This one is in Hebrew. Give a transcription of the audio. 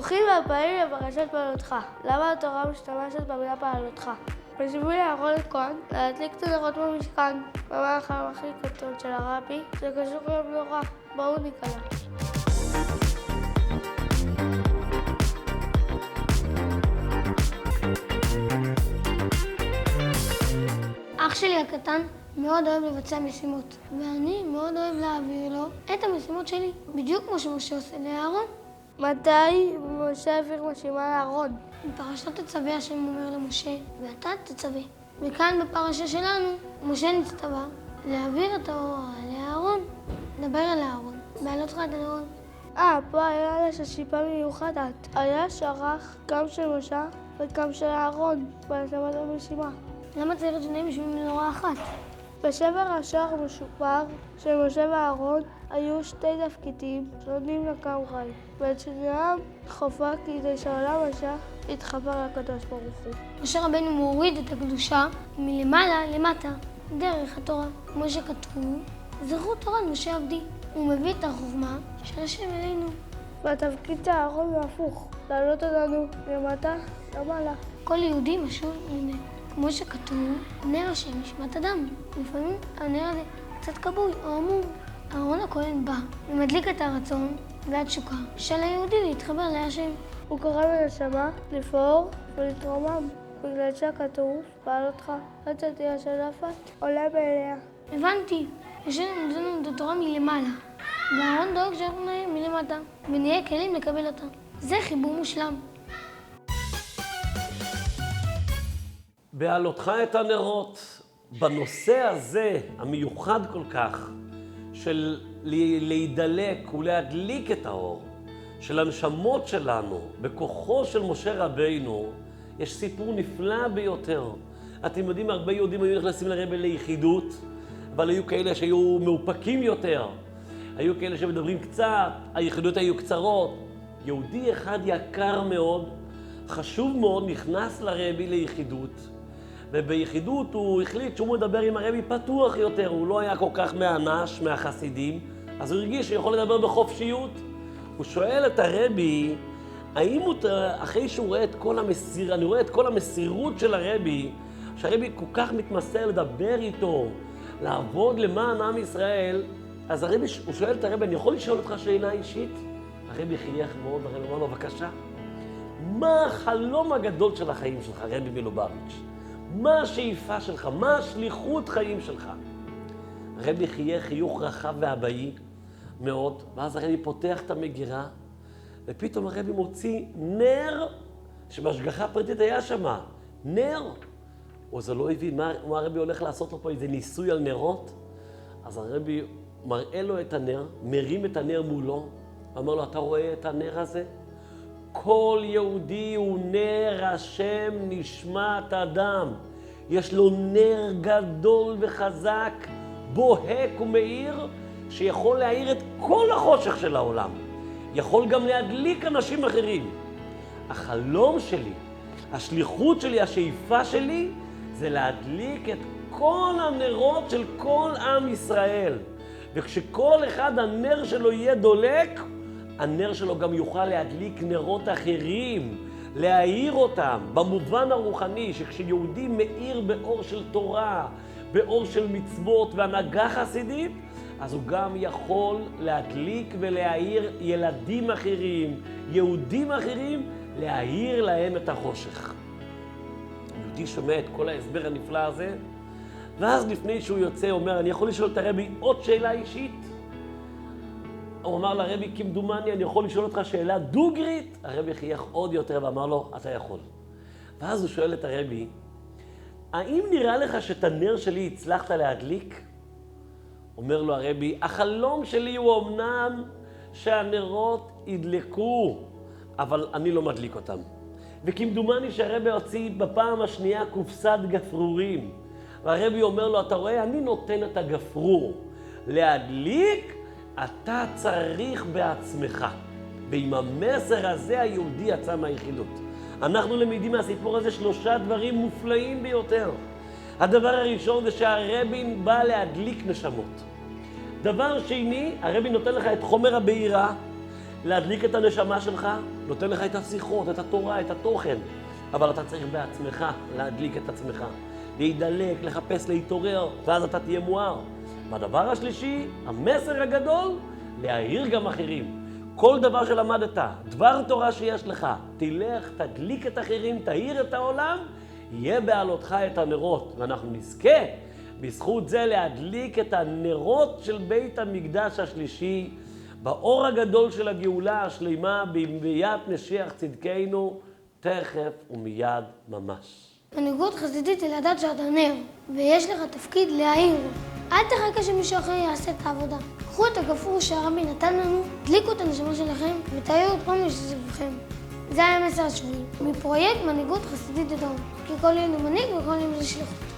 ברוכים הבאים לפרשת פעלותך. למה התורה משתמשת במילה פעלותך? בשביל לארון הכהן, להדליק את הנרות במשכן, במהלך הכי קטן של הרבי, זה קשור למנורה. בואו ניקלע. אח שלי הקטן מאוד אוהב לבצע משימות, ואני מאוד אוהב להעביר לו את המשימות שלי, בדיוק כמו שמשה עושה לאהרון. מתי משה העביר משימה לאהרון? בפרשת תצווה השם אומר למשה, ואתה תצווה. וכאן בפרשה שלנו, משה נצטווה להעביר את ההוראה לאהרון, לדבר על אהרון, בעלות לך את הנרות. פה היה לה שיפה מיוחדת. היה שרח גם של משה וגם של אהרון, בהשלמת המשימה. למה צריך את שניהם בשביל מנורה אחת? בשבר השער המשופר של משה ואהרון היו שתי תפקידים שונים לגמרי, ואת שניהם חובה כדי שהעולם השם יתחבר לקדוש ברוך הוא. משה רבנו מוריד את הקדושה מלמעלה למטה, דרך התורה. כמו שכתוב, זכרו תורת משה עבדי. הוא מביא את החוכמה של השם אלינו. והתפקיד של אהרון הוא הפוך, לעלות אותנו למטה למעלה. כל יהודי משול לנר. כמו שכתוב, נר השם נשמת אדם. לפעמים הנר הזה קצת כבוי או עמום. אהרון הכהן בא ומדליק את הרצון והתשוקה של היהודי להתחבר להשם. הוא קורא לנשמה לפעור ולהתרומם, בגלל שכתוב, פעלותך, עד שתהיה שדפת, עולה באליה. הבנתי, השם נותן את התורה מלמעלה, ואהרון דואג שאנחנו נהיה מלמטה, ונהיה כלים לקבל אותה. זה חיבור מושלם. בעלותך את הנרות, בנושא הזה המיוחד כל כך של להידלק ולהדליק את האור של הנשמות שלנו בכוחו של משה רבינו, יש סיפור נפלא ביותר. אתם יודעים, הרבה יהודים היו נכנסים לרבי ליחידות, אבל היו כאלה שהיו מאופקים יותר, היו כאלה שמדברים קצת, היחידות היו קצרות. יהודי אחד יקר מאוד, חשוב מאוד, נכנס לרבי ליחידות, וביחידות הוא החליט שהוא מדבר עם הרבי פתוח יותר, הוא לא היה כל כך מאנש מהחסידים, אז הוא הרגיש שהוא לדבר בחופשיות. הוא שואל את הרבי, האם הוא, אחרי שהוא רואה את כל אני רואה את כל המסירות של הרבי, שהרבי כל כך מתמסר לדבר איתו, לעבוד למען עם ישראל, אז הרבי, הוא שואל את הרבי, אני יכול לשאול אותך שאלה אישית? הרבי חייך מאוד, הרבי אמר לו, בבקשה. מה החלום הגדול של החיים שלך, רבי מלובביץ'? מה השאיפה שלך? מה השליחות חיים שלך? הרבי חייך חיוך רחב ואבאי מאוד, ואז הרבי פותח את המגירה, ופתאום הרבי מוציא נר, שבהשגחה פרטית היה שמה, נר. או זה לא הבין, מה הרבי הולך לעשות לו פה, איזה ניסוי על נרות? אז הרבי מראה לו את הנר, מרים את הנר מולו, ואמר לו, אתה רואה את הנר הזה? כל יהודי הוא נר השם נשמת אדם. יש לו נר גדול וחזק, בוהק ומאיר, שיכול להאיר את כל החושך של העולם. יכול גם להדליק אנשים אחרים. החלום שלי, השליחות שלי, השאיפה שלי, זה להדליק את כל הנרות של כל עם ישראל. וכשכל אחד הנר שלו יהיה דולק, הנר שלו גם יוכל להדליק נרות אחרים, להאיר אותם במובן הרוחני, שכשיהודי מאיר באור של תורה, באור של מצוות והנהגה חסידית, אז הוא גם יכול להדליק ולהאיר ילדים אחרים, יהודים אחרים, להאיר להם את החושך. יהודי שומע את כל ההסבר הנפלא הזה, ואז לפני שהוא יוצא הוא אומר, אני יכול לשאול את הרבי עוד שאלה אישית? הוא אמר לרבי, כמדומני, אני יכול לשאול אותך שאלה דוגרית? הרבי חייך עוד יותר ואמר לו, אתה יכול. ואז הוא שואל את הרבי, האם נראה לך שאת הנר שלי הצלחת להדליק? אומר לו הרבי, החלום שלי הוא אמנם שהנרות ידלקו, אבל אני לא מדליק אותם. וכמדומני שהרבי הוציא בפעם השנייה קופסת גפרורים. והרבי אומר לו, אתה רואה, אני נותן את הגפרור. להדליק, אתה צריך בעצמך. ועם המסר הזה היהודי יצא מהיחידות. אנחנו למדים מהסיפור הזה 3 דברים מופלאים ביותר. הדבר הראשון זה שהרבי בא להדליק נשמות. דבר שני, הרבי נותן לך את חומר הבעירה, להדליק את הנשמה שלך, נותן לך את השיחות, את התורה, את התוכן, אבל אתה צריך בעצמך להדליק את עצמך, להידלק, לחפש, להתעורר, ואז אתה תהיה מואר. והדבר השלישי, המסר הגדול, להעיר גם אחרים. כל דבר שלמדת, דבר תורה שיש לך, תלך, תדליק את אחרים, תאיר את העולם, יהיה בעלותך את הנרות, ואנחנו נזכה בזכות זה להדליק את הנרות של בית המקדש השלישי, באור הגדול של הגאולה השלימה, ביד משיח צדקנו, תכף ומיד ממש. מנהיגות חסידית היא לדעת שאתה נר, ויש לך תפקיד להעיר. אל תחכה שמישהו אחר יעשה את העבודה. קחו את הגפרור שהרבי נתן לנו, דליקו את הנשמה שלכם, ותאירו את כל מי שסביבכם. זה היה המסר השביעי, מפרויקט מנהיגות חסידית דדום. כי כל ילד הוא מנהיג וכל ילד זה שליחות.